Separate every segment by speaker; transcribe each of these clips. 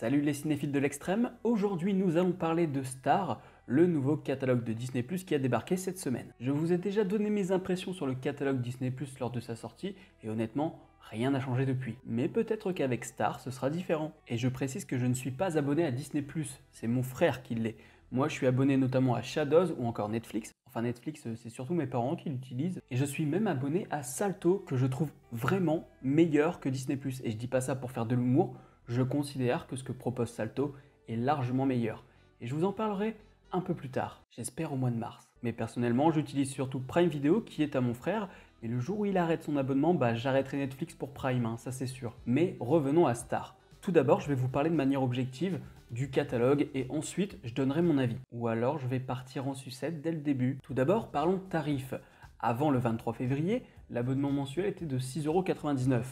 Speaker 1: Salut les cinéphiles de l'extrême, aujourd'hui nous allons parler de Star, le nouveau catalogue de Disney+, qui a débarqué cette semaine. Je vous ai déjà donné mes impressions sur le catalogue Disney+, lors de sa sortie, et honnêtement, rien n'a changé depuis. Mais peut-être qu'avec Star, ce sera différent. Et je précise que je ne suis pas abonné à Disney+, c'est mon frère qui l'est. Moi je suis abonné notamment à Shadows ou encore Netflix. Enfin Netflix, c'est surtout mes parents qui l'utilisent. Et je suis même abonné à Salto, que je trouve vraiment meilleur que Disney+. Et je dis pas ça pour faire de l'humour, je considère que ce que propose Salto est largement meilleur. Et je vous en parlerai un peu plus tard, j'espère au mois de mars. Mais personnellement, j'utilise surtout Prime Video qui est à mon frère, et le jour où il arrête son abonnement, j'arrêterai Netflix pour Prime, hein, ça c'est sûr. Mais revenons à Star. Tout d'abord, je vais vous parler de manière objective du catalogue et ensuite je donnerai mon avis. Ou alors je vais partir en sucette dès le début. Tout d'abord, parlons de tarifs. Avant le 23 février, l'abonnement mensuel était de 6,99 €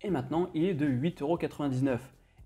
Speaker 1: et maintenant il est de 8,99 €.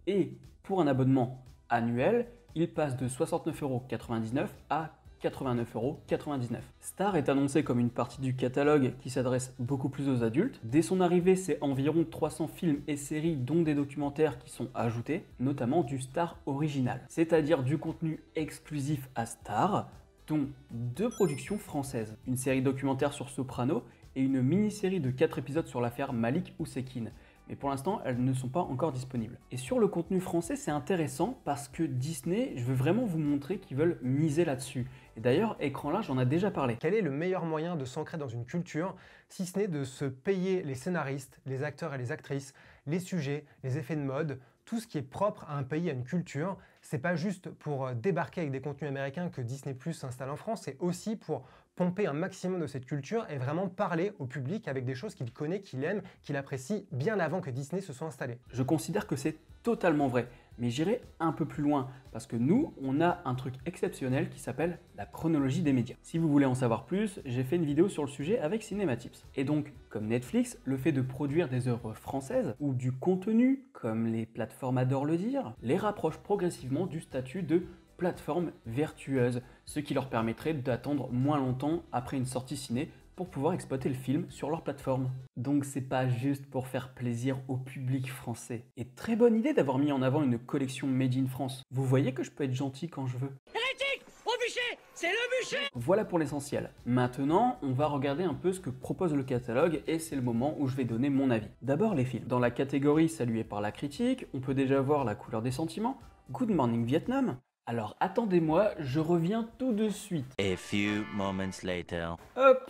Speaker 1: Et pour un abonnement annuel, il passe de 69,99 € à 89,99 €. Star est annoncé comme une partie du catalogue qui s'adresse beaucoup plus aux adultes. Dès son arrivée, c'est environ 300 films et séries dont des documentaires qui sont ajoutés, notamment du Star original, c'est-à-dire du contenu exclusif à Star, dont 2 productions françaises, une série documentaire sur Soprano et une mini-série de 4 épisodes sur l'affaire Malik Oussekine. Mais pour l'instant, elles ne sont pas encore disponibles. Et sur le contenu français, c'est intéressant parce que Disney, je veux vraiment vous montrer qu'ils veulent miser là-dessus. Et d'ailleurs, écran là, j'en ai déjà parlé.
Speaker 2: Quel est le meilleur moyen de s'ancrer dans une culture, si ce n'est de se payer les scénaristes, les acteurs et les actrices, les sujets, les effets de mode, tout ce qui est propre à un pays, à une culture. C'est pas juste pour débarquer avec des contenus américains que Disney+ s'installe en France, c'est aussi pour pomper un maximum de cette culture et vraiment parler au public avec des choses qu'il connaît, qu'il aime, qu'il apprécie bien avant que Disney se soit installé.
Speaker 1: Je considère que c'est totalement vrai, mais j'irai un peu plus loin parce que nous, on a un truc exceptionnel qui s'appelle la chronologie des médias. Si vous voulez en savoir plus, j'ai fait une vidéo sur le sujet avec Cinématips. Et donc, comme Netflix, le fait de produire des œuvres françaises ou du contenu, comme les plateformes adorent le dire, les rapproche progressivement du statut de plateforme vertueuse, ce qui leur permettrait d'attendre moins longtemps après une sortie ciné pour pouvoir exploiter le film sur leur plateforme. Donc c'est pas juste pour faire plaisir au public français. Et très bonne idée d'avoir mis en avant une collection Made in France. Vous voyez que je peux être gentil quand je veux.
Speaker 3: Hérétique! Au bûcher! C'est le bûcher!
Speaker 1: Voilà pour l'essentiel. Maintenant, on va regarder un peu ce que propose le catalogue et c'est le moment où je vais donner mon avis. D'abord les films. Dans la catégorie saluée par la critique, on peut déjà voir La couleur des sentiments, Good Morning Vietnam. Alors attendez-moi, je reviens tout de suite.
Speaker 4: A few moments later.
Speaker 1: Hop!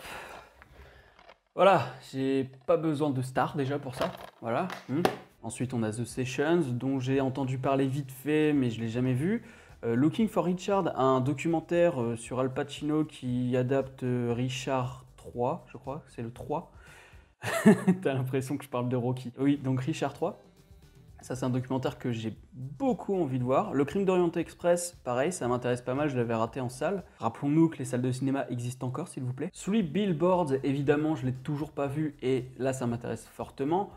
Speaker 1: Voilà, j'ai pas besoin de Star déjà pour ça, voilà. Ensuite on a The Sessions, dont j'ai entendu parler vite fait, mais je l'ai jamais vu. Looking for Richard, un documentaire sur Al Pacino qui adapte Richard 3, je crois, c'est le 3. T'as l'impression que je parle de Rocky. Oui, donc Richard 3. Ça, c'est un documentaire que j'ai beaucoup envie de voir. Le Crime d'Orient Express, pareil, ça m'intéresse pas mal, je l'avais raté en salle. Rappelons-nous que les salles de cinéma existent encore, s'il vous plaît. Three Billboards, évidemment, je l'ai toujours pas vu et là, ça m'intéresse fortement.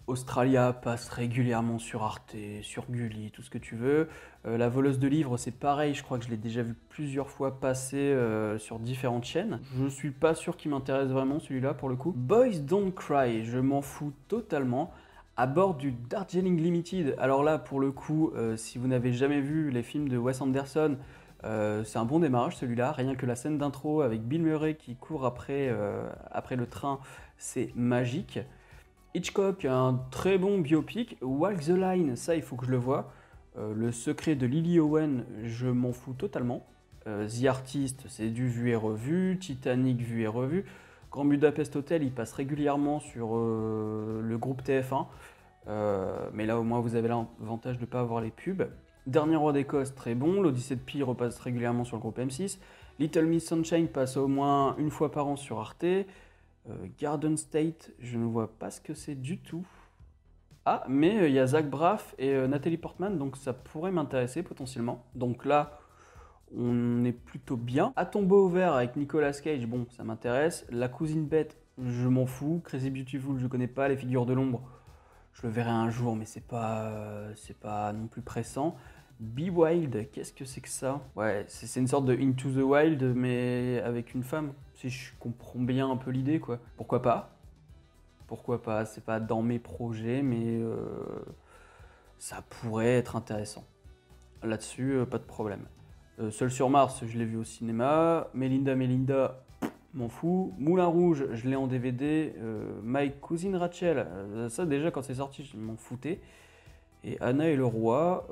Speaker 1: Australia passe régulièrement sur Arte, sur Gulli, tout ce que tu veux. La voleuse de livres, c'est pareil, je crois que je l'ai déjà vu plusieurs fois passer sur différentes chaînes. Je suis pas sûr qu'il m'intéresse vraiment celui-là pour le coup. Boys Don't Cry, je m'en fous totalement. À bord du Darjeeling Limited, alors là pour le coup, si vous n'avez jamais vu les films de Wes Anderson, c'est un bon démarrage celui-là, rien que la scène d'intro avec Bill Murray qui court après le train, c'est magique. Hitchcock, un très bon biopic. Walk the Line, ça il faut que je le voie. Le secret de Lily Owen, je m'en fous totalement. The Artist, c'est du vu et revu. Titanic, vu et revu. Grand Budapest Hotel, il passe régulièrement sur le groupe TF1. Mais là au moins vous avez l'avantage de ne pas avoir les pubs. Dernier Roi d'Écosse, très bon. L'Odyssée de Pi repasse régulièrement sur le groupe M6. Little Miss Sunshine passe au moins une fois par an sur Arte. Garden State, je ne vois pas ce que c'est du tout. Ah, mais il y a Zach Braff et Nathalie Portman, donc ça pourrait m'intéresser potentiellement. Donc là, on est plutôt bien. À tombeau ouvert avec Nicolas Cage, bon, ça m'intéresse. La cousine bête, je m'en fous. Crazy Beautiful, je connais pas. Les figures de l'ombre, je le verrai un jour, mais c'est pas non plus pressant. Be Wild, qu'est-ce que c'est que ça? Ouais, c'est une sorte de Into the Wild, mais avec une femme. Si je comprends bien un peu l'idée, quoi. Pourquoi pas? Pourquoi pas? C'est pas dans mes projets, mais ça pourrait être intéressant. Là-dessus, pas de problème. Seul sur Mars, je l'ai vu au cinéma. Melinda, m'en fous. Moulin Rouge, je l'ai en DVD. My Cousine Rachel, ça déjà quand c'est sorti, je m'en foutais. Et Anna et le Roi,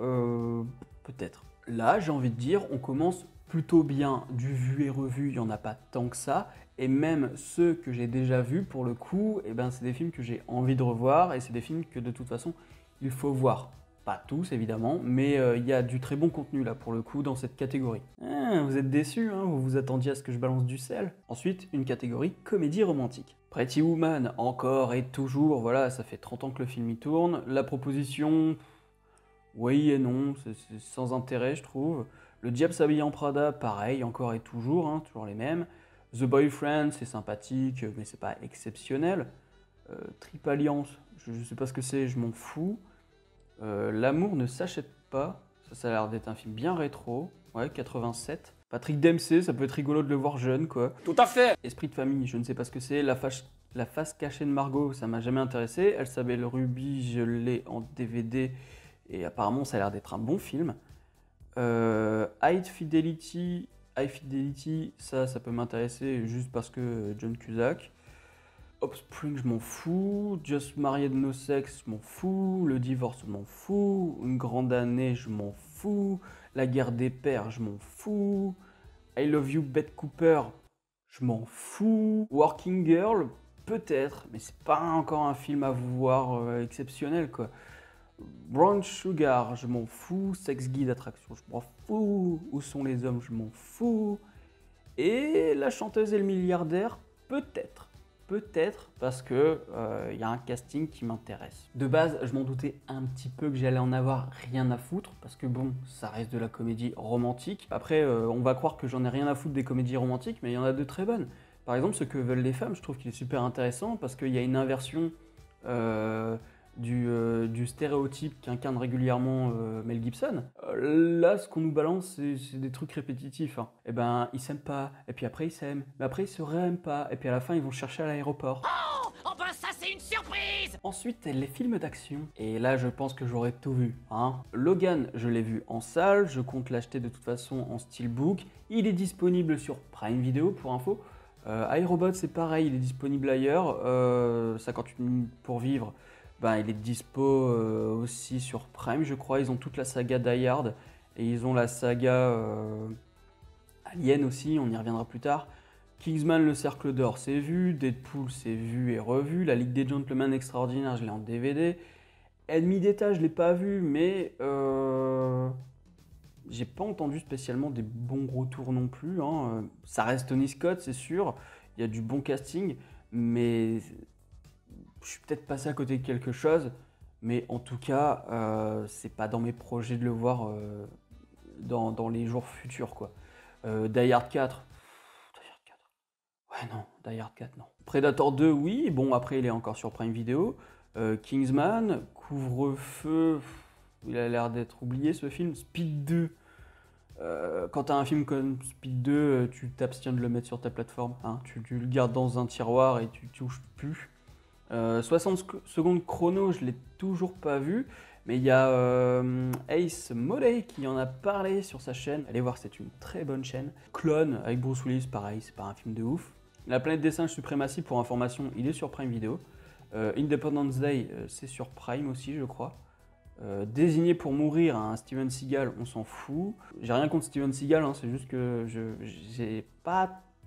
Speaker 1: peut-être. Là, j'ai envie de dire, on commence plutôt bien. Du vu et revu, il n'y en a pas tant que ça. Et même ceux que j'ai déjà vus, pour le coup, eh ben, c'est des films que j'ai envie de revoir. Et c'est des films que de toute façon, il faut voir. Pas tous évidemment, mais il y a du très bon contenu là pour le coup dans cette catégorie. Ah, vous êtes déçus, hein, vous vous attendiez à ce que je balance du sel. Ensuite, une catégorie comédie romantique. Pretty Woman, encore et toujours, voilà, ça fait 30 ans que le film y tourne. La proposition, oui et non, c'est sans intérêt je trouve. Le Diable s'habille en Prada, pareil, encore et toujours, hein, toujours les mêmes. The Boyfriend, c'est sympathique, mais c'est pas exceptionnel. Trip Alliance, je sais pas ce que c'est, je m'en fous. L'amour ne s'achète pas, ça a l'air d'être un film bien rétro, ouais, 87. Patrick Dempsey, ça peut être rigolo de le voir jeune, quoi.
Speaker 3: Tout à fait.
Speaker 1: Esprit de famille, je ne sais pas ce que c'est. La face cachée de Margot, ça m'a jamais intéressé. Elle s'appelle Ruby, je l'ai en DVD, et apparemment ça a l'air d'être un bon film. High Fidelity, ça peut m'intéresser juste parce que John Cusack. Offspring, je m'en fous. Just Married No Sex, je m'en fous. Le divorce, je m'en fous. Une grande année, je m'en fous. La guerre des pères, je m'en fous. I Love You, Bette Cooper, je m'en fous. Working Girl, peut-être, mais c'est pas encore un film à voir exceptionnel, quoi. Brown Sugar, je m'en fous. Sex Guide Attraction, je m'en fous. Où sont les hommes, je m'en fous. Et La chanteuse et le milliardaire, peut-être. Peut-être parce que y a un casting qui m'intéresse. De base, je m'en doutais un petit peu que j'allais en avoir rien à foutre, parce que bon, ça reste de la comédie romantique. Après, on va croire que j'en ai rien à foutre des comédies romantiques, mais il y en a de très bonnes. Par exemple, Ce que veulent les femmes, je trouve qu'il est super intéressant, parce qu'il y a une inversion du stéréotype qu'incarne régulièrement Mel Gibson. Là, ce qu'on nous balance, c'est des trucs répétitifs. Hein. Et ben, ils s'aiment pas, et puis après ils s'aiment, mais après ils se réaiment pas, et puis à la fin ils vont chercher à l'aéroport.
Speaker 3: Oh ben ça c'est une surprise.
Speaker 1: Ensuite, les films d'action. Et là, je pense que j'aurais tout vu. Hein. Logan, je l'ai vu en salle, je compte l'acheter de toute façon en steelbook. Il est disponible sur Prime Video pour info. iRobot, c'est pareil, il est disponible ailleurs. 58 minutes pour vivre. Ben, il est dispo aussi sur Prime, je crois. Ils ont toute la saga Die Hard et ils ont la saga Alien aussi, on y reviendra plus tard. Kingsman, le Cercle d'Or, c'est vu. Deadpool, c'est vu et revu. La Ligue des Gentlemen Extraordinaires, je l'ai en DVD. Ennemi d'État, je l'ai pas vu, mais j'ai pas entendu spécialement des bons retours non plus. Hein. Ça reste Tony Scott, c'est sûr. Il y a du bon casting, mais je suis peut-être passé à côté de quelque chose, mais en tout cas, c'est pas dans mes projets de le voir dans les jours futurs, quoi. Die Hard 4. Ouais, non, Die Hard 4, non. Predator 2, oui, bon, après, il est encore sur Prime Video. Kingsman, Couvre-feu, il a l'air d'être oublié, ce film. Speed 2. Quand t'as un film comme Speed 2, tu t'abstiens de le mettre sur ta plateforme. Hein, tu le gardes dans un tiroir et tu touches plus. 60 secondes chrono, je l'ai toujours pas vu, mais il y a Ace Moley qui en a parlé sur sa chaîne. Allez voir, c'est une très bonne chaîne. Clone avec Bruce Willis, pareil, c'est pas un film de ouf. La planète des singes Suprématie, pour information, il est sur Prime Video. Independence Day, c'est sur Prime aussi, je crois. Désigné pour mourir, un Steven Seagal, on s'en fout. J'ai rien contre Steven Seagal, hein, c'est juste que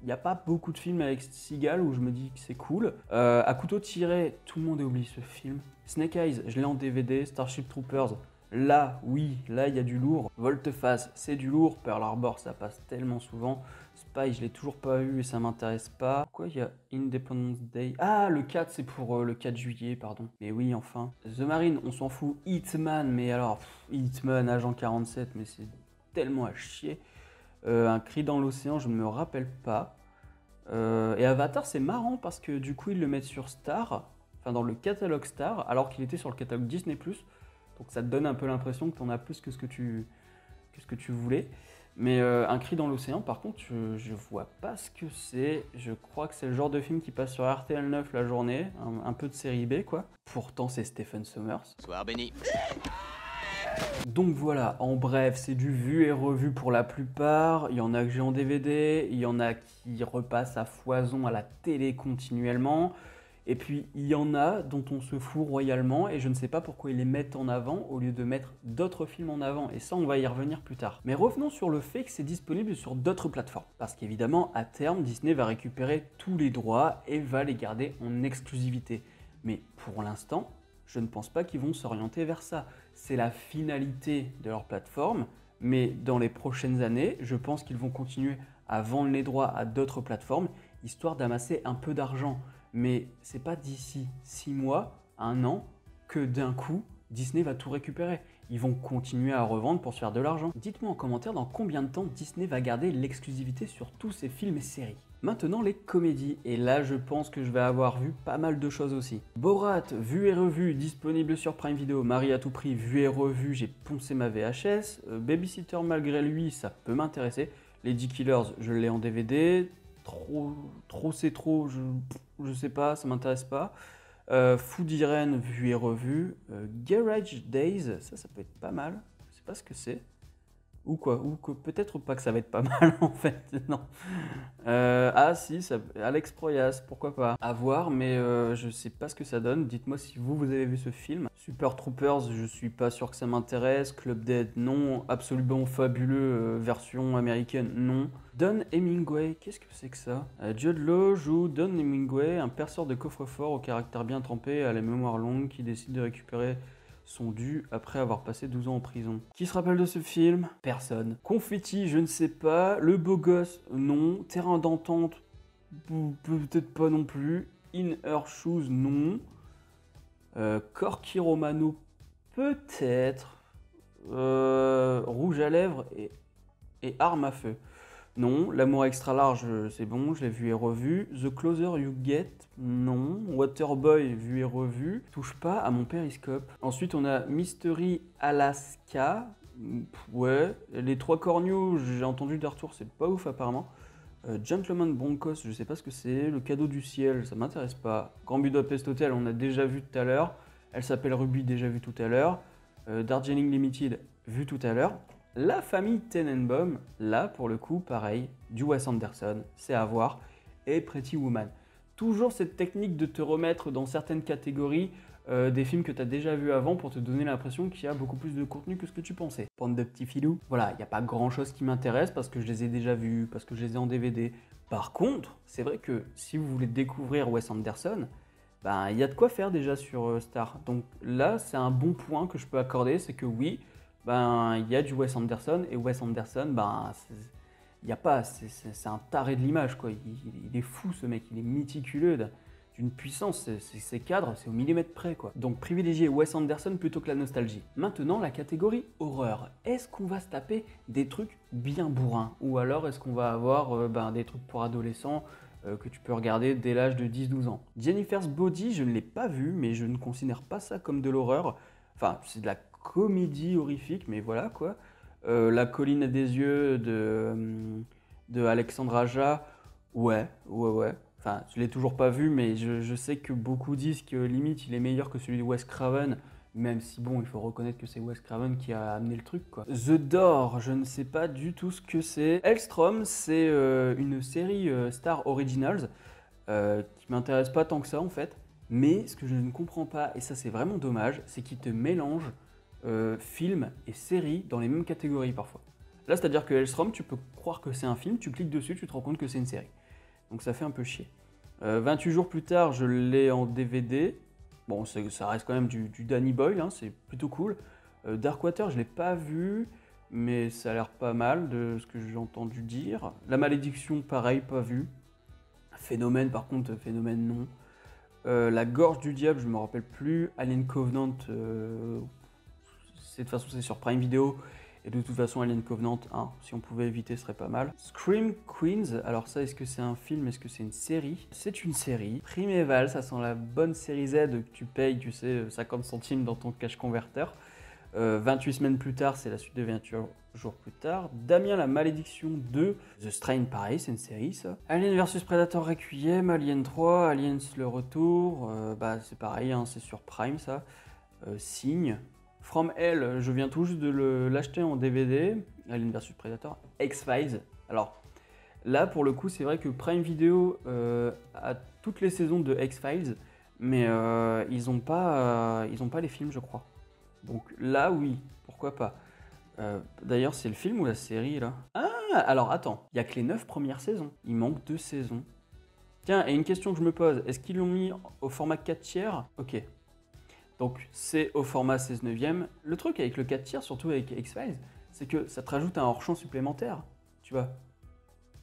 Speaker 1: il n'y a pas beaucoup de films avec Seagal où je me dis que c'est cool. À couteau tiré, tout le monde a oublié ce film. Snake Eyes, je l'ai en DVD. Starship Troopers, là, oui, là il y a du lourd. Volte-face, c'est du lourd. Pearl Harbor, ça passe tellement souvent. Spy, je l'ai toujours pas vu et ça m'intéresse pas. Pourquoi il y a Independence Day? Ah, le 4, c'est pour le 4 juillet, pardon. Mais oui, enfin. The Marine, on s'en fout. Hitman, mais alors, Hitman, Agent 47, mais c'est tellement à chier. Un cri dans l'océan, je ne me rappelle pas. Et Avatar, c'est marrant parce que du coup, ils le mettent sur Star, enfin dans le catalogue Star, alors qu'il était sur le catalogue Disney+. Donc ça te donne un peu l'impression que tu en as plus que ce que tu voulais. Mais Un cri dans l'océan, par contre, je vois pas ce que c'est. Je crois que c'est le genre de film qui passe sur RTL 9 la journée, un peu de série B, quoi. Pourtant, c'est Stephen Sommers.
Speaker 5: Soir béni.
Speaker 1: Donc voilà, en bref, c'est du vu et revu pour la plupart. Il y en a que j'ai en DVD, il y en a qui repassent à foison à la télé continuellement. Et puis il y en a dont on se fout royalement et je ne sais pas pourquoi ils les mettent en avant au lieu de mettre d'autres films en avant. Et ça, on va y revenir plus tard. Mais revenons sur le fait que c'est disponible sur d'autres plateformes. Parce qu'évidemment, à terme, Disney va récupérer tous les droits et va les garder en exclusivité. Mais pour l'instant, je ne pense pas qu'ils vont s'orienter vers ça. C'est la finalité de leur plateforme, mais dans les prochaines années, je pense qu'ils vont continuer à vendre les droits à d'autres plateformes, histoire d'amasser un peu d'argent. Mais c'est pas d'ici 6 mois, 1 an, que d'un coup, Disney va tout récupérer. Ils vont continuer à revendre pour se faire de l'argent. Dites-moi en commentaire dans combien de temps Disney va garder l'exclusivité sur tous ses films et séries. Maintenant les comédies, et là je pense que je vais avoir vu pas mal de choses aussi. Borat, vu et revu, disponible sur Prime Video. Marie à tout prix, vu et revu, j'ai poncé ma VHS. Babysitter malgré lui, ça peut m'intéresser. Lady Killers, je l'ai en DVD. Trop c'est trop, je sais pas, ça m'intéresse pas. Food Irene, vu et revu. Garage Days, ça peut être pas mal. Je sais pas ce que c'est. Ou quoi, ou que peut-être pas que ça va être pas mal en fait, non. Ah si, Alex Proyas, pourquoi pas. À voir, mais je sais pas ce que ça donne. Dites-moi si vous avez vu ce film. Super Troopers, je suis pas sûr que ça m'intéresse. Club Dead, non. Absolument fabuleux, version américaine, non. Don Hemingway, qu'est-ce que c'est que ça? Jude Law joue Don Hemingway, un perceur de coffre-fort au caractère bien trempé, à la mémoire longue, qui décide de récupérer son dû après avoir passé 12 ans en prison. Qui se rappelle de ce film? Personne. Confetti, je ne sais pas. Le beau gosse, non. Terrain d'entente, peut-être pas non plus. In Her Shoes, non. Corky Romano, peut-être. Rouge à lèvres et Arme à feu. Non, L'amour extra large, c'est bon, je l'ai vu et revu. The Closer You Get, non. Waterboy, vu et revu. Touche pas à mon périscope. Ensuite, on a Mystery Alaska. Ouais. Les Trois Corneaux, j'ai entendu des retours, c'est pas ouf apparemment. Gentleman Broncos, je sais pas ce que c'est. Le cadeau du ciel, ça m'intéresse pas. Grand Budapest Hotel, on a déjà vu tout à l'heure. Elle s'appelle Ruby, déjà vu tout à l'heure. Darjeeling Limited, vu tout à l'heure. La famille Tenenbaum, là pour le coup, pareil, du Wes Anderson, c'est à voir, et Pretty Woman. Toujours cette technique de te remettre dans certaines catégories des films que tu as déjà vus avant pour te donner l'impression qu'il y a beaucoup plus de contenu que ce que tu pensais. Bande de petits filous. Voilà, il n'y a pas grand chose qui m'intéresse parce que je les ai déjà vus, parce que je les ai en DVD. Par contre, c'est vrai que si vous voulez découvrir Wes Anderson, ben, il y a de quoi faire déjà sur Star. Donc là, c'est un bon point que je peux accorder, c'est que oui, ben, il y a du Wes Anderson, et Wes Anderson, ben, il y a pas, c'est un taré de l'image, quoi. Il est fou ce mec, il est méticuleux d'une puissance, ses cadres, c'est au millimètre près, quoi. Donc privilégier Wes Anderson plutôt que la nostalgie. Maintenant, la catégorie horreur. Est-ce qu'on va se taper des trucs bien bourrins? Ou alors est-ce qu'on va avoir des trucs pour adolescents que tu peux regarder dès l'âge de 10-12 ans? Jennifer's Body, je ne l'ai pas vu, mais je ne considère pas ça comme de l'horreur. Enfin, c'est de la comédie horrifique, mais voilà quoi. La colline à des yeux de Alexandre Aja, ouais. Enfin, je l'ai toujours pas vu, mais je sais que beaucoup disent que limite il est meilleur que celui de Wes Craven, même si bon, il faut reconnaître que c'est Wes Craven qui a amené le truc quoi. The Door, je ne sais pas du tout ce que c'est. Helstrom, c'est une série Star Originals qui m'intéresse pas tant que ça en fait. Mais ce que je ne comprends pas, et ça c'est vraiment dommage, c'est qu'ils te mélangent films et séries dans les mêmes catégories parfois. Là, c'est-à-dire que Helstrom, tu peux croire que c'est un film, tu cliques dessus, tu te rends compte que c'est une série. Donc ça fait un peu chier. 28 jours plus tard, je l'ai en DVD. Bon, ça reste quand même du Danny Boyle, hein, c'est plutôt cool. Darkwater, je ne l'ai pas vu, mais ça a l'air pas mal de ce que j'ai entendu dire. La Malédiction, pareil, pas vu. Phénomène, par contre, Phénomène, non. La Gorge du Diable, je ne me rappelle plus. Alien Covenant, de toute façon c'est sur Prime Video, et de toute façon Alien Covenant, hein, si on pouvait éviter ce serait pas mal. Scream Queens, alors ça est-ce que c'est un film, est-ce que c'est une série? C'est une série, Primeval, ça sent la bonne série Z que tu payes, tu sais, 50 centimes dans ton cash converteur. 28 semaines plus tard, c'est la suite de 28 jours plus tard. Damien la Malédiction 2, The Strain, pareil, c'est une série ça. Alien vs Predator Requiem, Alien 3, Aliens le retour, c'est pareil, hein, c'est sur Prime ça. Signe, From Hell, je viens tout juste de l'acheter en DVD, Alien vs Predator, X-Files. Alors là, pour le coup, c'est vrai que Prime Video a toutes les saisons de X-Files, mais ils n'ont pas les films, je crois. Donc là, oui, pourquoi pas. D'ailleurs, c'est le film ou la série, là? Ah, alors attends, il n'y a que les 9 premières saisons. Il manque 2 saisons. Tiens, et une question que je me pose, est-ce qu'ils l'ont mis au format 4/3? Ok. Donc c'est au format 16/9. Le truc avec le 4/3, surtout avec X-Files, c'est que ça te rajoute un hors-champ supplémentaire, tu vois.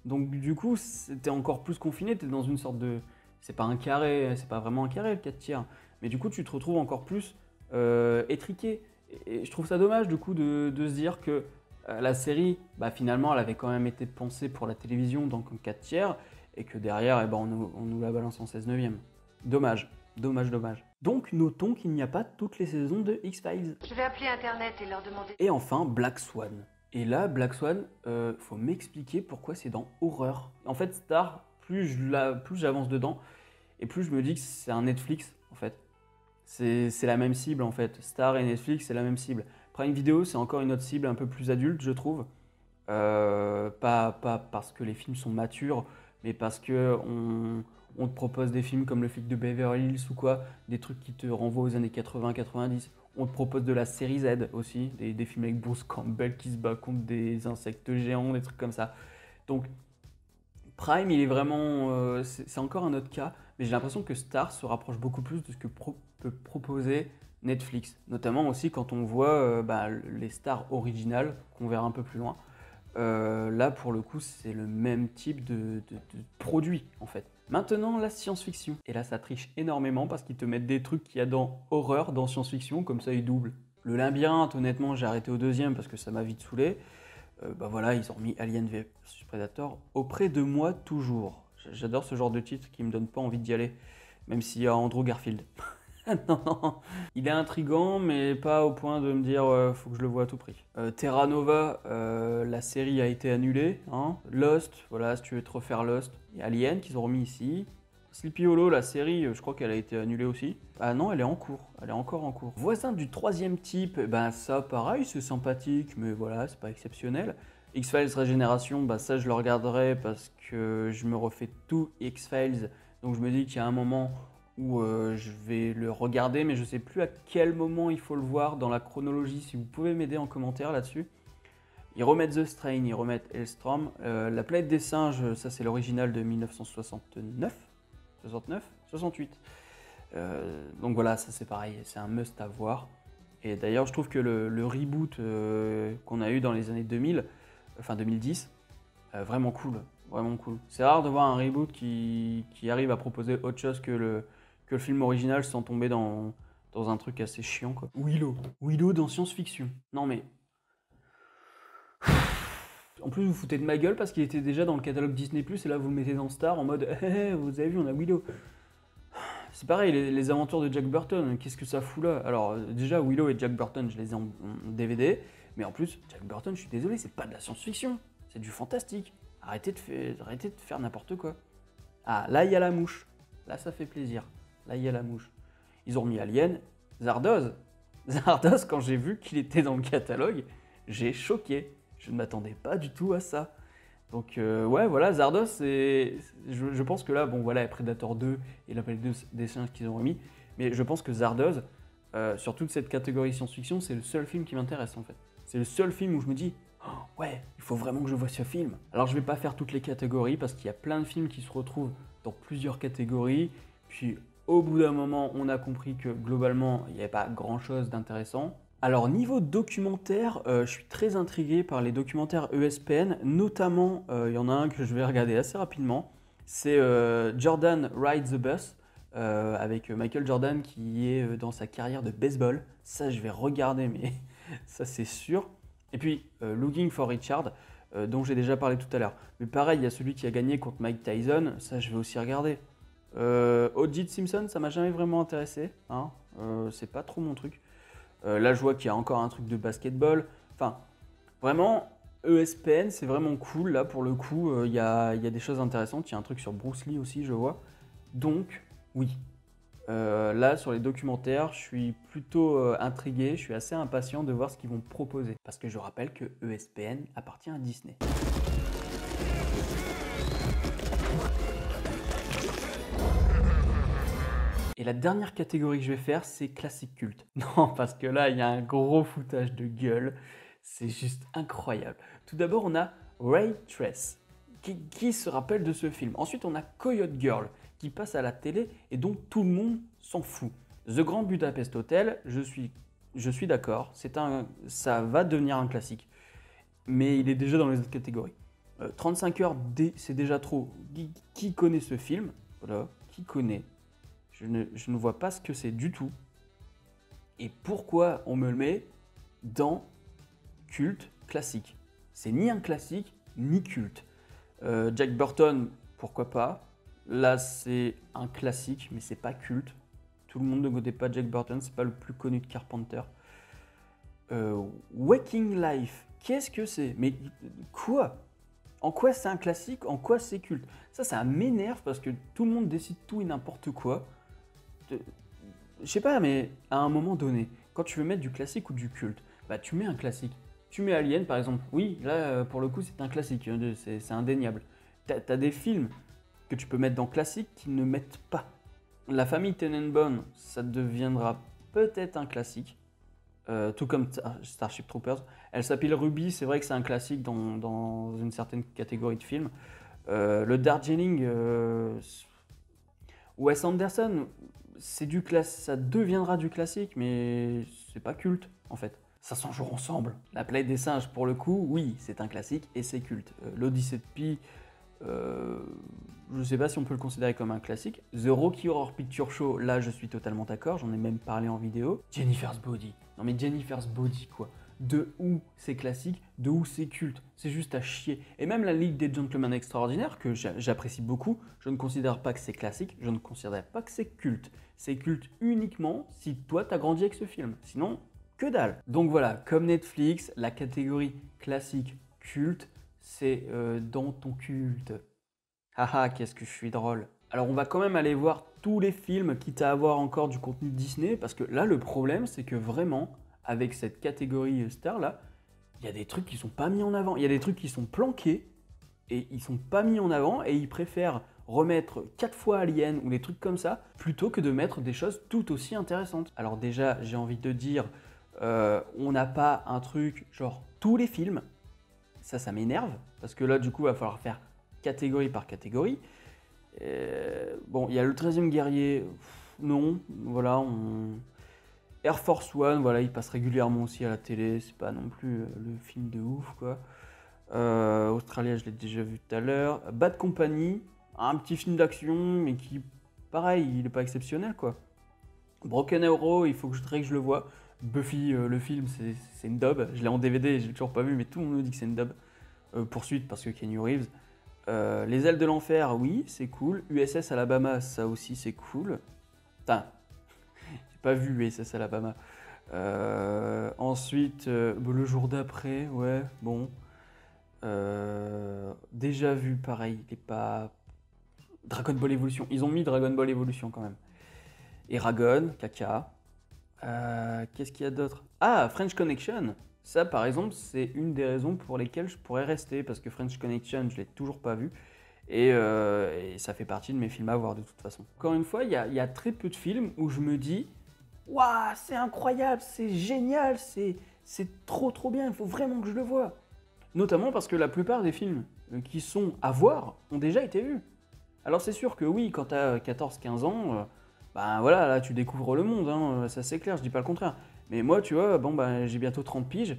Speaker 1: Donc du coup, t'es encore plus confiné, t'es dans une sorte de... C'est pas un carré, c'est pas vraiment un carré le 4/3, mais du coup tu te retrouves encore plus étriqué. Et je trouve ça dommage du coup de se dire que la série, bah, finalement, elle avait quand même été pensée pour la télévision, donc en 4/3, et que derrière, eh ben, on nous la balance en 16/9. Dommage, dommage, dommage. Donc notons qu'il n'y a pas toutes les saisons de X-Files.
Speaker 5: Je vais appeler Internet et leur demander...
Speaker 1: Et enfin, Black Swan. Et là, Black Swan, faut m'expliquer pourquoi c'est dans horreur. En fait, Star, plus j'avance dedans, et plus je me dis que c'est un Netflix, en fait. C'est la même cible, en fait. Star et Netflix, c'est la même cible. Prime Video, c'est encore une autre cible un peu plus adulte, je trouve. Pas parce que les films sont matures, mais parce que on te propose des films comme Le Flic de Beverly Hills ou quoi, des trucs qui te renvoient aux années 80-90. On te propose de la série Z aussi, des films avec Bruce Campbell qui se bat contre des insectes géants, des trucs comme ça. Donc, Prime, il est vraiment... c'est encore un autre cas, mais j'ai l'impression que Star se rapproche beaucoup plus de ce que peut proposer Netflix. Notamment aussi quand on voit les stars originales, qu'on verra un peu plus loin. Là, pour le coup, c'est le même type de produit, en fait. Maintenant, la science-fiction. Et là, ça triche énormément parce qu'ils te mettent des trucs qu'il y a dans horreur, dans science-fiction, comme ça, ils doublent. Le labyrinthe, honnêtement, j'ai arrêté au 2e parce que ça m'a vite saoulé. Voilà, ils ont remis Alien vs Predator auprès de moi toujours. J'adore ce genre de titre qui me donne pas envie d'y aller, même s'il y a Andrew Garfield. Non, il est intriguant, mais pas au point de me dire faut que je le vois à tout prix. Terra Nova, la série a été annulée. Hein. Lost, voilà, si tu veux te refaire Lost. Il y a Alien qu'ils ont remis ici. Sleepy Hollow, la série, je crois qu'elle a été annulée aussi. Ah non, elle est en cours, elle est encore en cours. Voisin du 3e type, ben ça pareil, c'est sympathique, mais voilà, c'est pas exceptionnel. X-Files Régénération, bah ça je le regarderai parce que je me refais tout X-Files. Donc je me dis qu'il y a un moment où je vais le regarder, mais je sais plus à quel moment il faut le voir dans la chronologie. Si vous pouvez m'aider en commentaire là-dessus. Ils remettent The Strain, ils remettent Hellstrom. La planète des singes, ça c'est l'original de 1969. 68. Donc voilà, ça c'est pareil, c'est un must à voir. Et d'ailleurs, je trouve que le reboot qu'on a eu dans les années 2000, enfin 2010, vraiment cool, vraiment cool. C'est rare de voir un reboot qui arrive à proposer autre chose que le film original sans tomber dans un truc assez chiant, quoi. Willow dans science-fiction. Non mais... En plus, vous foutez de ma gueule parce qu'il était déjà dans le catalogue Disney+, et là vous le mettez dans Star en mode hey, vous avez vu, on a Willow. C'est pareil, les aventures de Jack Burton, qu'est-ce que ça fout là? Alors déjà, Willow et Jack Burton, je les ai en DVD, mais en plus, Jack Burton, je suis désolé, c'est pas de la science-fiction, c'est du fantastique. Arrêtez de faire n'importe quoi. Ah, là il y a la mouche, là ça fait plaisir, là il y a la mouche. Ils ont remis Alien, Zardoz, quand j'ai vu qu'il était dans le catalogue, j'ai choqué. Je ne m'attendais pas du tout à ça. Donc ouais, voilà, Zardoz, je pense que là, bon voilà, Predator 2 et la planète des singes qu'ils ont remis, mais je pense que Zardoz, sur toute cette catégorie science-fiction, c'est le seul film qui m'intéresse en fait. C'est le seul film où je me dis, oh, ouais, il faut vraiment que je voie ce film. Alors je vais pas faire toutes les catégories parce qu'il y a plein de films qui se retrouvent dans plusieurs catégories, puis au bout d'un moment, on a compris que globalement, il n'y avait pas grand-chose d'intéressant. Alors niveau documentaire, je suis très intrigué par les documentaires ESPN, notamment il y en a un que je vais regarder assez rapidement, c'est Jordan Ride the Bus, avec Michael Jordan qui est dans sa carrière de baseball. Ça je vais regarder, mais ça c'est sûr. Et puis Looking for Richard, dont j'ai déjà parlé tout à l'heure. Mais pareil, il y a celui qui a gagné contre Mike Tyson, ça je vais aussi regarder. O.J. Simpson, ça m'a jamais vraiment intéressé, hein, c'est pas trop mon truc. Là, je vois qu'il y a encore un truc de basketball. Enfin, vraiment, ESPN, c'est vraiment cool. Là, pour le coup, il y a des choses intéressantes. Il y a un truc sur Bruce Lee aussi, je vois. Donc, oui. Là, sur les documentaires, je suis plutôt intrigué, je suis assez impatient de voir ce qu'ils vont proposer. Parce que je rappelle que ESPN appartient à Disney. Et la dernière catégorie que je vais faire, c'est classique culte. Non, parce que là, il y a un gros foutage de gueule. C'est juste incroyable. Tout d'abord, on a Ray Trace. Qui se rappelle de ce film? Ensuite, on a Coyote Girl, qui passe à la télé et dont tout le monde s'en fout. The Grand Budapest Hotel, je suis d'accord, ça va devenir un classique. Mais il est déjà dans les autres catégories. 35 heures, c'est déjà trop. Qui connaît ce film? Voilà, qui connaît? Je ne vois pas ce que c'est du tout. Et pourquoi on me le met dans culte classique? C'est ni un classique, ni culte. Jack Burton, pourquoi pas? Là, c'est un classique, mais c'est pas culte. Tout le monde ne connaît pas Jack Burton, c'est pas le plus connu de Carpenter. Waking Life, qu'est-ce que c'est? Mais quoi? En quoi c'est un classique? En quoi c'est culte? Ça m'énerve parce que tout le monde décide tout et n'importe quoi. Je sais pas, mais à un moment donné, quand tu veux mettre du classique ou du culte, bah tu mets un classique. Tu mets Alien par exemple, oui, là pour le coup c'est un classique, c'est indéniable. T'as des films que tu peux mettre dans classique qui ne mettent pas. La famille Tenenbaum, ça deviendra peut-être un classique, tout comme Starship Troopers. Elle s'appelle Ruby, c'est vrai que c'est un classique dans une certaine catégorie de films. Le Darjeeling, Wes Anderson, ça deviendra du classique, mais c'est pas culte en fait. Ça s'en joue ensemble. La Planète des Singes, pour le coup, oui, c'est un classique et c'est culte. L'Odyssée de Pi, je sais pas si on peut le considérer comme un classique. The Rocky Horror Picture Show, là je suis totalement d'accord, j'en ai même parlé en vidéo. Jennifer's Body. Non mais Jennifer's Body quoi. De où c'est classique, de où c'est culte. C'est juste à chier. Et même la Ligue des Gentlemen Extraordinaires, que j'apprécie beaucoup, je ne considère pas que c'est classique, je ne considère pas que c'est culte. C'est culte uniquement si toi t'as grandi avec ce film. Sinon, que dalle. Donc voilà, comme Netflix, la catégorie classique culte, c'est dans ton culte. Haha, qu'est-ce que je suis drôle. Alors on va quand même aller voir tous les films, quitte à avoir encore du contenu Disney, parce que là le problème c'est que vraiment, avec cette catégorie star là, il y a des trucs qui sont pas mis en avant. Il y a des trucs qui sont planqués, et ils sont pas mis en avant, et ils préfèrent remettre 4 fois Alien ou des trucs comme ça, plutôt que de mettre des choses tout aussi intéressantes. Alors déjà, j'ai envie de dire, on n'a pas un truc genre tous les films, ça m'énerve, parce que là du coup il va falloir faire catégorie par catégorie. Bon, il y a le 13e guerrier, non, voilà, Air Force One, voilà, il passe régulièrement aussi à la télé, c'est pas non plus le film de ouf quoi. Australia, je l'ai déjà vu tout à l'heure. Bad Company, un petit film d'action, mais qui, pareil, il est pas exceptionnel quoi. Broken Arrow, il faudrait que je le voie. Buffy, le film, c'est une dub. Je l'ai en DVD, je l'ai toujours pas vu, mais tout le monde me dit que c'est une dub. Poursuite, parce que Keanu Reeves. Les ailes de l'enfer, oui, c'est cool. USS Alabama, ça aussi, c'est cool. Putain, j'ai pas vu USS Alabama. Ensuite, le jour d'après, ouais, bon. Déjà vu, pareil, il est pas... Dragon Ball Evolution. Ils ont mis Dragon Ball Evolution quand même. Eragon, caca. Qu'est-ce qu'il y a d'autre? Ah, French Connection. Ça, par exemple, c'est une des raisons pour lesquelles je pourrais rester, parce que French Connection, je l'ai toujours pas vu, et ça fait partie de mes films à voir de toute façon. Encore une fois, il y a très peu de films où je me dis « Waouh, c'est incroyable, c'est génial, c'est trop bien, il faut vraiment que je le voie ». Notamment parce que la plupart des films qui sont à voir ont déjà été vus. Alors c'est sûr que oui, quand tu as 14-15 ans, ben voilà, là tu découvres le monde, hein, ça c'est clair, je dis pas le contraire. Mais moi, tu vois, bon, ben, j'ai bientôt 30 piges.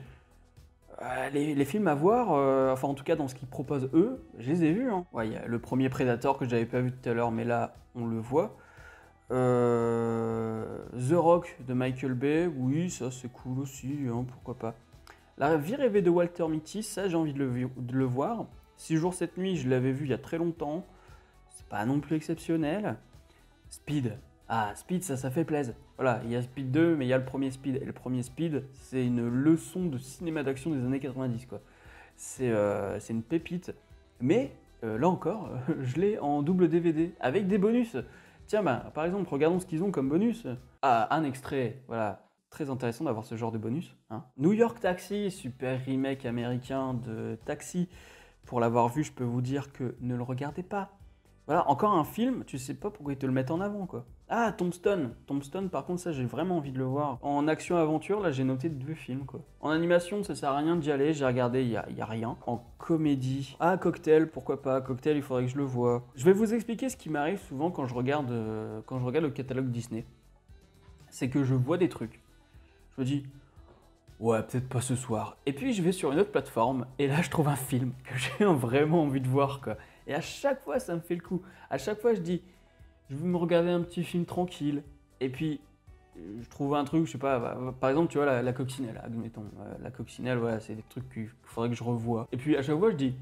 Speaker 1: Les films à voir, enfin en tout cas dans ce qu'ils proposent eux, je les ai vus. Hein. Ouais, il y a le premier Predator que j'avais pas vu tout à l'heure, mais là, on le voit. The Rock de Michael Bay, oui, ça c'est cool aussi, hein, pourquoi pas. La vie rêvée de Walter Mitty, ça j'ai envie de le voir. 6 jours, 7 nuits, je l'avais vu il y a très longtemps. C'est pas non plus exceptionnel. Speed. Ah, Speed, ça fait plaisir. Voilà, il y a Speed 2, mais il y a le premier Speed. Et le premier Speed, c'est une leçon de cinéma d'action des années 90, quoi. C'est une pépite. Mais, là encore, je l'ai en double DVD, avec des bonus. Tiens, bah, par exemple, regardons ce qu'ils ont comme bonus. Ah, un extrait, voilà. Très intéressant d'avoir ce genre de bonus. Hein. New York Taxi, super remake américain de Taxi. Pour l'avoir vu, je peux vous dire que ne le regardez pas. Voilà, encore un film, tu sais pas pourquoi ils te le mettent en avant, quoi. Ah, Tombstone. Tombstone, par contre, ça, j'ai vraiment envie de le voir. En action-aventure, là, j'ai noté 2 films, quoi. En animation, ça sert à rien d'y aller, j'ai regardé, il y a rien. En comédie, ah, Cocktail, pourquoi pas. Cocktail, il faudrait que je le voie. Je vais vous expliquer ce qui m'arrive souvent quand je regarde le catalogue Disney. C'est que je vois des trucs. Je me dis, ouais, peut-être pas ce soir. Et puis, je vais sur une autre plateforme, et là, je trouve un film que j'ai vraiment envie de voir, quoi. Et à chaque fois, ça me fait le coup. À chaque fois, je dis, je veux me regarder un petit film tranquille. Et puis, je trouve un truc, je sais pas, par exemple, tu vois, la coccinelle, admettons. La coccinelle, voilà, c'est des trucs qu'il faudrait que je revoie. Et puis, à chaque fois, je dis,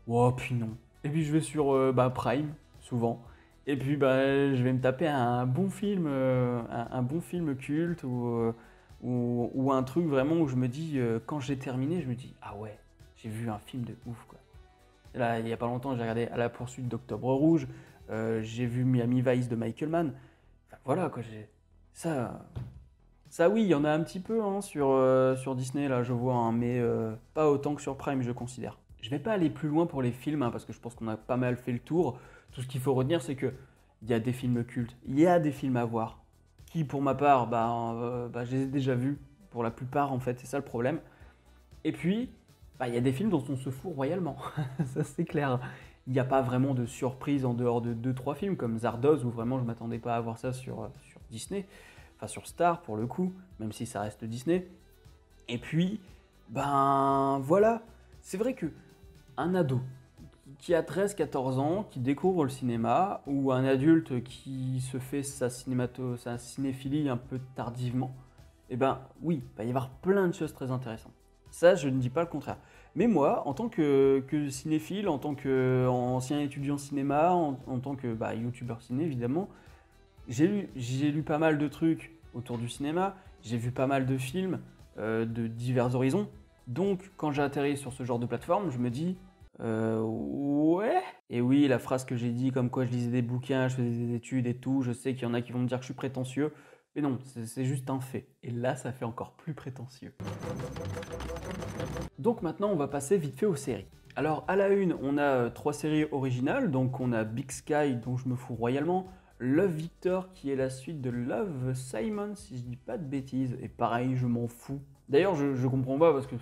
Speaker 1: oh, puis non. Et puis, je vais sur Prime, souvent. Et puis, je vais me taper un bon film, un bon film culte ou un truc vraiment où je me dis, quand j'ai terminé, je me dis, ah ouais, j'ai vu un film de ouf, quoi. Là, il n'y a pas longtemps, j'ai regardé À la poursuite d'Octobre Rouge, j'ai vu Miami Vice de Michael Mann. Enfin, voilà, quoi, ça oui, il y en a un petit peu hein, sur Disney, là, je vois, hein, mais pas autant que sur Prime, je considère. Je vais pas aller plus loin pour les films, hein, parce que je pense qu'on a pas mal fait le tour. Tout ce qu'il faut retenir, c'est qu'il y a des films cultes, il y a des films à voir, qui, pour ma part, je les ai déjà vus, pour la plupart, en fait, c'est ça le problème. Et puis, il y a des films dont on se fout royalement, ça c'est clair. Il n'y a pas vraiment de surprise en dehors de 2-3 films comme Zardoz où vraiment je ne m'attendais pas à voir ça sur Disney, enfin sur Star pour le coup, même si ça reste Disney. Et puis, voilà, c'est vrai que un ado qui a 13-14 ans, qui découvre le cinéma, ou un adulte qui se fait sa cinéphilie un peu tardivement, oui, il va y avoir plein de choses très intéressantes. Ça, je ne dis pas le contraire. Mais moi, en tant que cinéphile, en tant qu'ancien étudiant cinéma, en tant que youtubeur ciné évidemment, j'ai lu pas mal de trucs autour du cinéma, j'ai vu pas mal de films de divers horizons. Donc quand j'ai atterri sur ce genre de plateforme, je me dis ouais. Et oui, la phrase que j'ai dit comme quoi je lisais des bouquins, je faisais des études et tout, je sais qu'il y en a qui vont me dire que je suis prétentieux. Mais non, c'est juste un fait. Et là, ça fait encore plus prétentieux. Donc maintenant, on va passer vite fait aux séries. Alors à la une, on a 3 séries originales. Donc on a Big Sky, dont je me fous royalement. Love Victor, qui est la suite de Love Simon, si je dis pas de bêtises. Et pareil, je m'en fous. D'ailleurs, je comprends pas parce que,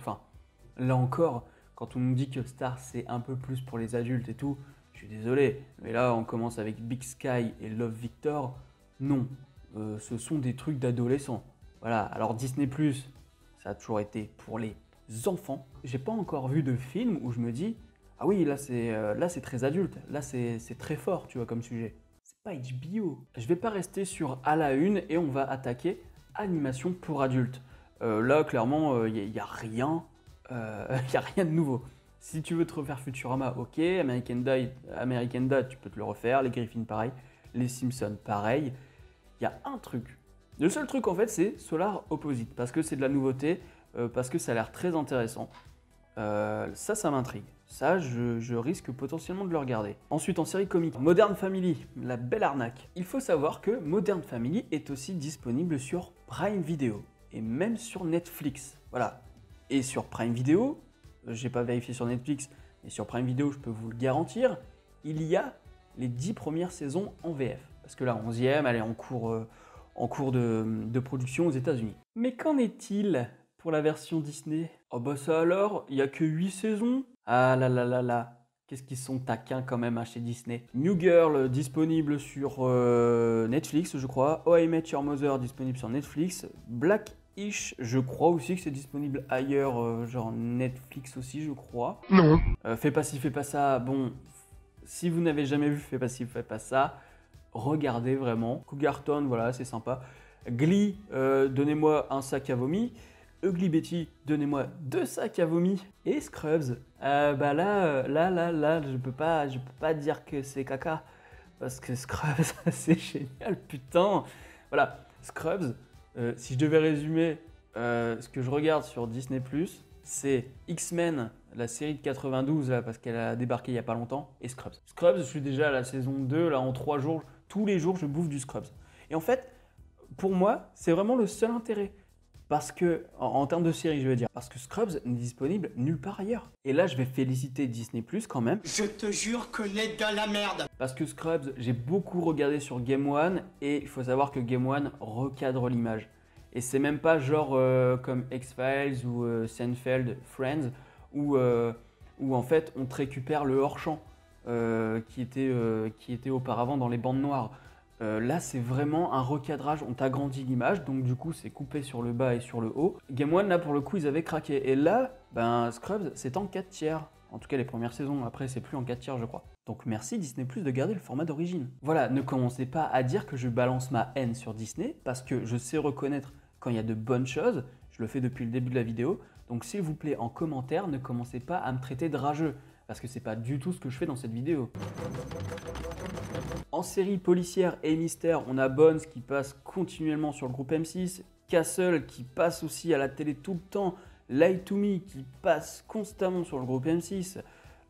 Speaker 1: là encore, quand on nous dit que Star, c'est un peu plus pour les adultes et tout, je suis désolé. Mais là, on commence avec Big Sky et Love Victor. Non. Ce sont des trucs d'adolescents. Voilà, alors Disney+, ça a toujours été pour les enfants. J'ai pas encore vu de film où je me dis ah oui, là c'est très adulte, là c'est très fort, tu vois, comme sujet. C'est pas HBO. Je vais pas rester sur à la une et on va attaquer animation pour adultes. Là, clairement, y a rien de nouveau. Si tu veux te refaire Futurama, ok, American Dad, tu peux te le refaire, les Griffins pareil, les Simpsons pareil. Il y a un truc. Le seul truc en fait, c'est Solar Opposite, parce que c'est de la nouveauté, parce que ça a l'air très intéressant. Ça m'intrigue. Ça, je risque potentiellement de le regarder. Ensuite, en série comique, Modern Family, la belle arnaque. Il faut savoir que Modern Family est aussi disponible sur Prime Video, et même sur Netflix. Voilà. Et sur Prime Video, j'ai pas vérifié sur Netflix, mais sur Prime Video, je peux vous le garantir, il y a les 10 premières saisons en VF. Parce que la 11e, elle est en cours de production aux États-Unis. Mais qu'en est-il pour la version Disney? Oh bah ça alors, il n'y a que 8 saisons. Ah là là là là, qu'est-ce qu'ils sont taquins quand même chez Disney. New Girl disponible sur Netflix, je crois. Oh I Met Your Mother disponible sur Netflix. Black-ish, je crois aussi que c'est disponible ailleurs, genre Netflix aussi, je crois. Non. Fais pas ci, fais pas ça. Bon, si vous n'avez jamais vu Fais pas ci, fais pas ça, regardez vraiment. Cougarton, voilà, c'est sympa. Glee, donnez-moi un sac à vomi. Ugly Betty, donnez-moi 2 sacs à vomi. Et Scrubs, là, je peux pas dire que c'est caca. Parce que Scrubs, c'est génial, putain. Voilà, Scrubs, si je devais résumer ce que je regarde sur Disney+, c'est X-Men, la série de 92, là, parce qu'elle a débarqué il n'y a pas longtemps, et Scrubs. Scrubs, je suis déjà à la saison 2, là, en 3 jours, tous les jours je bouffe du Scrubs. Et en fait, pour moi, c'est vraiment le seul intérêt. Parce que, en termes de série, je veux dire, parce que Scrubs n'est disponible nulle part ailleurs. Et là, je vais féliciter Disney+, quand même.
Speaker 6: Je te jure que n'est de la merde.
Speaker 1: Parce que Scrubs, j'ai beaucoup regardé sur Game One, et il faut savoir que Game One recadre l'image. Et c'est même pas genre comme X-Files ou Seinfeld, Friends, où en fait, on te récupère le hors-champ qui était auparavant dans les bandes noires. Là, c'est vraiment un recadrage, on t'agrandit l'image, donc du coup, c'est coupé sur le bas et sur le haut. Game One, là, pour le coup, ils avaient craqué. Et là, ben, Scrubs, c'est en 4 tiers. En tout cas, les premières saisons. Après, c'est plus en 4 tiers, je crois. Donc, merci Disney+, de garder le format d'origine. Voilà, ne commencez pas à dire que je balance ma haine sur Disney, parce que je sais reconnaître quand il y a de bonnes choses. Je le fais depuis le début de la vidéo. Donc, s'il vous plaît, en commentaire, ne commencez pas à me traiter de rageux, parce que c'est pas du tout ce que je fais dans cette vidéo. En série policière et mystère, on a Bones qui passe continuellement sur le groupe M6, Castle qui passe aussi à la télé tout le temps, Lie to Me qui passe constamment sur le groupe M6,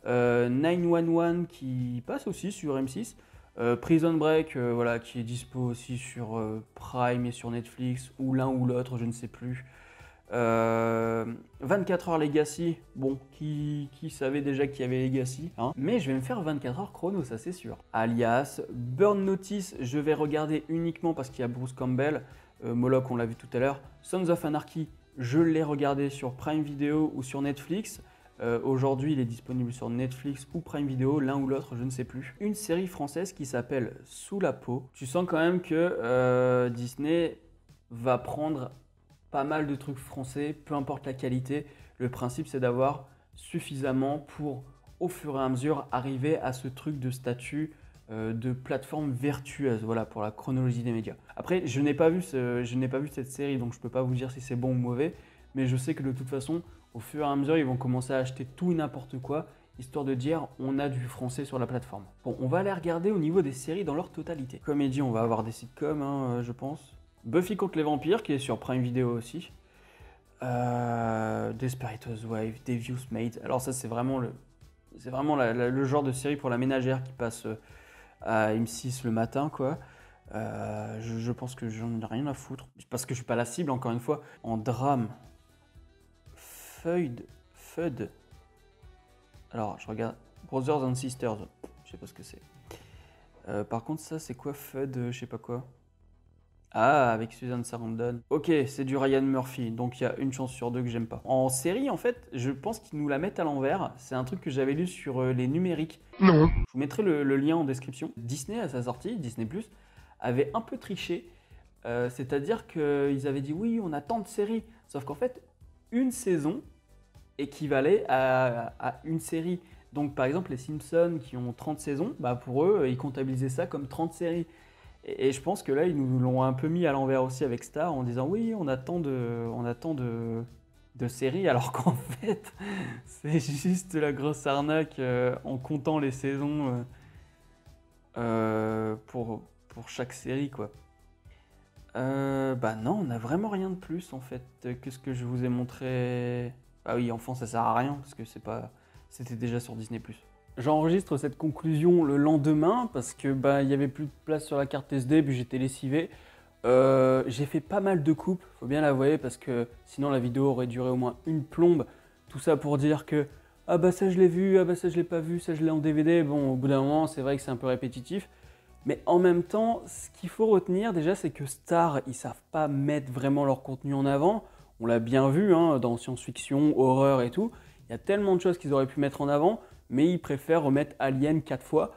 Speaker 1: 911 qui passe aussi sur M6, Prison Break voilà, qui est dispo aussi sur Prime et sur Netflix, ou l'un ou l'autre, je ne sais plus. 24 heures Legacy, bon, qui savait déjà qu'il y avait Legacy, hein. Mais je vais me faire 24 heures chrono, ça c'est sûr. Alias, Burn Notice, je vais regarder uniquement parce qu'il y a Bruce Campbell, Moloch on l'a vu tout à l'heure, Sons of Anarchy, je l'ai regardé sur Prime Video ou sur Netflix. Aujourd'hui il est disponible sur Netflix ou Prime Video, l'un ou l'autre, je ne sais plus. Une série française qui s'appelle Sous la peau. Tu sens quand même que Disney va prendre pas mal de trucs français, peu importe la qualité. Le principe, c'est d'avoir suffisamment pour, au fur et à mesure, arriver à ce truc de statut de plateforme vertueuse, voilà, pour la chronologie des médias. Après, je n'ai pas vu cette série, donc je ne peux pas vous dire si c'est bon ou mauvais, mais je sais que de toute façon, au fur et à mesure, ils vont commencer à acheter tout et n'importe quoi, histoire de dire on a du français sur la plateforme. Bon, on va aller regarder au niveau des séries dans leur totalité. Comédie, on va avoir des sitcoms, hein, je pense. Buffy contre les vampires, qui est sur Prime Video aussi. Desperate Housewives, Devious Maid. Alors ça, c'est vraiment le genre de série pour la ménagère qui passe à M6 le matin, quoi. Je pense que j'en ai rien à foutre. Parce que je suis pas la cible, encore une fois. En drame, Feud. Alors, je regarde Brothers and Sisters. Je sais pas ce que c'est. Par contre, ça, c'est quoi Feud, je sais pas quoi. Ah, avec Susan Sarandon. Ok, c'est du Ryan Murphy, donc il y a une chance sur deux que j'aime pas. En série, en fait, je pense qu'ils nous la mettent à l'envers. C'est un truc que j'avais lu sur les numériques. Non. Je vous mettrai le lien en description. Disney, à sa sortie, Disney+, avait un peu triché. C'est-à-dire qu'ils avaient dit, oui, on a tant de séries. Sauf qu'en fait, une saison équivalait à une série. Donc, par exemple, les Simpsons qui ont 30 saisons, bah, pour eux, ils comptabilisaient ça comme 30 séries. Et je pense que là, ils nous l'ont un peu mis à l'envers aussi avec Star en disant oui, on a tant de séries, alors qu'en fait, c'est juste la grosse arnaque en comptant les saisons pour chaque série, quoi. Bah non, on n'a vraiment rien de plus en fait que ce que je vous ai montré. Ah oui, enfant, ça sert à rien parce que c'était déjà sur Disney+. J'enregistre cette conclusion le lendemain parce que bah, il y avait plus de place sur la carte SD puis j'étais lessivé. J'ai fait pas mal de coupes, faut bien l'avouer, parce que sinon la vidéo aurait duré au moins une plombe. Tout ça pour dire que ah bah ça je l'ai vu, ah bah ça je l'ai pas vu, ça je l'ai en DVD. Bon, au bout d'un moment, c'est vrai que c'est un peu répétitif. Mais en même temps, ce qu'il faut retenir déjà, c'est que Star, ils savent pas mettre vraiment leur contenu en avant. On l'a bien vu hein, dans science-fiction, horreur et tout. Il y a tellement de choses qu'ils auraient pu mettre en avant, mais ils préfèrent remettre Alien 4 fois.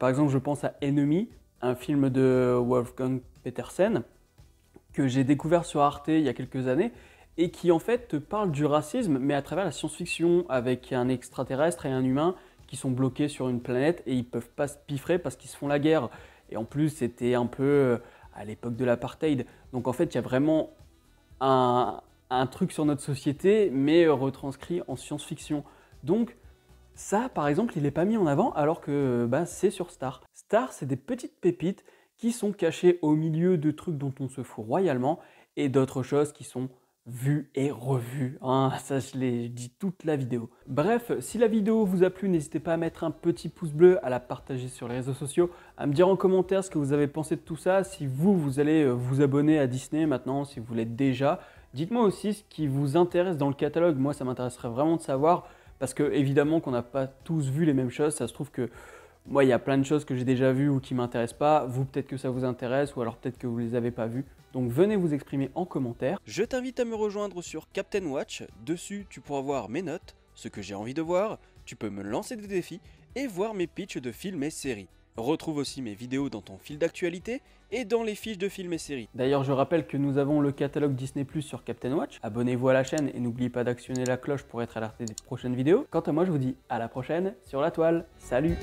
Speaker 1: Par exemple, je pense à Enemy, un film de Wolfgang Petersen, que j'ai découvert sur Arte il y a quelques années, et qui en fait te parle du racisme, mais à travers la science-fiction, avec un extraterrestre et un humain qui sont bloqués sur une planète, et ils ne peuvent pas se piffrer parce qu'ils se font la guerre. Et en plus, c'était un peu à l'époque de l'apartheid. Donc en fait, il y a vraiment un truc sur notre société, mais retranscrit en science-fiction. Donc, ça, par exemple, il n'est pas mis en avant alors que bah, c'est sur Star. Star, c'est des petites pépites qui sont cachées au milieu de trucs dont on se fout royalement et d'autres choses qui sont vu et revu, hein, ça je l'ai dit toute la vidéo. Bref, si la vidéo vous a plu, n'hésitez pas à mettre un petit pouce bleu, à la partager sur les réseaux sociaux, à me dire en commentaire ce que vous avez pensé de tout ça, si vous allez vous abonner à Disney maintenant, si vous l'êtes déjà. Dites-moi aussi ce qui vous intéresse dans le catalogue, moi ça m'intéresserait vraiment de savoir, parce que évidemment qu'on n'a pas tous vu les mêmes choses, ça se trouve que moi il y a plein de choses que j'ai déjà vues ou qui ne m'intéressent pas, vous peut-être que ça vous intéresse ou alors peut-être que vous ne les avez pas vues. Donc venez vous exprimer en commentaire.
Speaker 7: Je t'invite à me rejoindre sur Captain Watch, dessus tu pourras voir mes notes, ce que j'ai envie de voir, tu peux me lancer des défis et voir mes pitchs de films et séries. Retrouve aussi mes vidéos dans ton fil d'actualité et dans les fiches de films et séries.
Speaker 1: D'ailleurs je rappelle que nous avons le catalogue Disney Plus sur Captain Watch, abonnez-vous à la chaîne et n'oubliez pas d'actionner la cloche pour être alerté des prochaines vidéos. Quant à moi je vous dis à la prochaine sur la toile, salut!